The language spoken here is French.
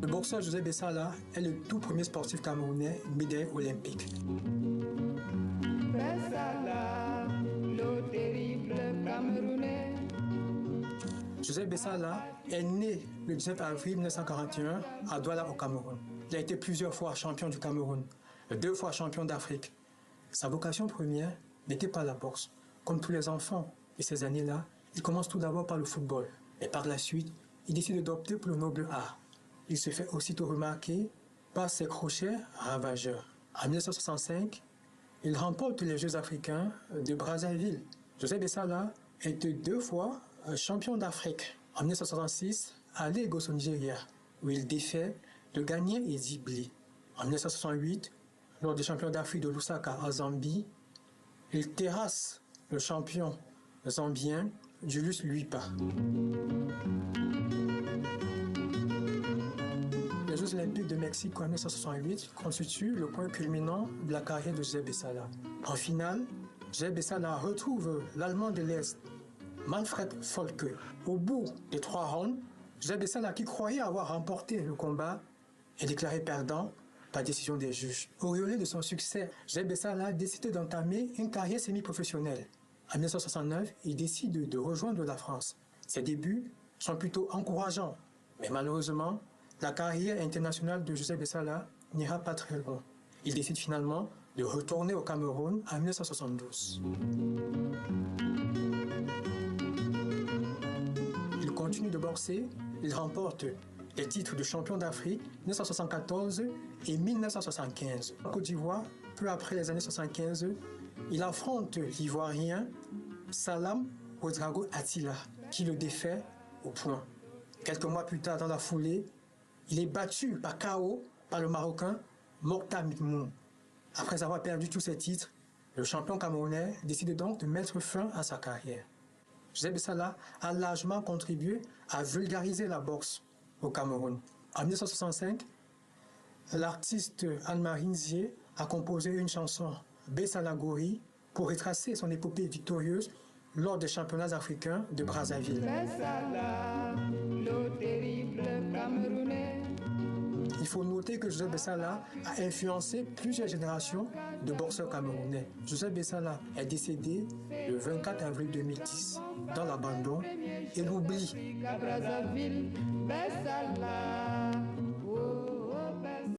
Le boxeur José Bessala est le tout premier sportif camerounais médaillé olympique. Bessala, le terrible Camerounais. José Bessala est né le 19 avril 1941 à Douala au Cameroun. Il a été plusieurs fois champion du Cameroun, 2 fois champion d'Afrique. Sa vocation première n'était pas la boxe. Comme tous les enfants de ces années-là, il commence tout d'abord par le football. Et par la suite, il décide d'opter pour le noble art. Il se fait aussitôt remarquer par ses crochets ravageurs. En 1965, il remporte les Jeux africains de Brazzaville. José Bessala est 2 fois champion d'Afrique. En 1966, à Lagos au Nigeria, où il défait le Ghanéen Eddie Blay. En 1968, lors des champions d'Afrique de Lusaka en Zambie, il terrasse le champion zambien Julius Luipa. Les Jeux olympiques de Mexique en 1968 constituent le point culminant de la carrière de José Bessala. En finale, José Bessala retrouve l'Allemand de l'Est, Manfred Folke. Au bout des 3 rounds, José Bessala, qui croyait avoir remporté le combat, est déclaré perdant par décision des juges. Auréolé de son succès, José Bessala décide d'entamer une carrière semi-professionnelle. En 1969, il décide de rejoindre la France. Ses débuts sont plutôt encourageants, mais malheureusement, la carrière internationale de José Bessala n'ira pas très loin. Il décide finalement de retourner au Cameroun en 1972. Il continue de boxer, il remporte les titres de champion d'Afrique 1974 et 1975. En Côte d'Ivoire, peu après les années 75, il affronte l'Ivoirien Salam Ouedraogo Attila, qui le défait au point. Quelques mois plus tard, dans la foulée, il est battu par KO par le Marocain Mokhtar Mitmoun. Après avoir perdu tous ses titres, le champion camerounais décide donc de mettre fin à sa carrière. José Bessala a largement contribué à vulgariser la boxe au Cameroun. En 1965, l'artiste Anne-Marie Nzié a composé une chanson, Bessala Gori, pour retracer son épopée victorieuse lors des championnats africains de Brazzaville. Bessala, le terrible Camerounais. Il faut noter que José Bessala a influencé plusieurs générations de boxeurs camerounais. José Bessala est décédé le 24 avril 2010 dans l'abandon et l'oubli.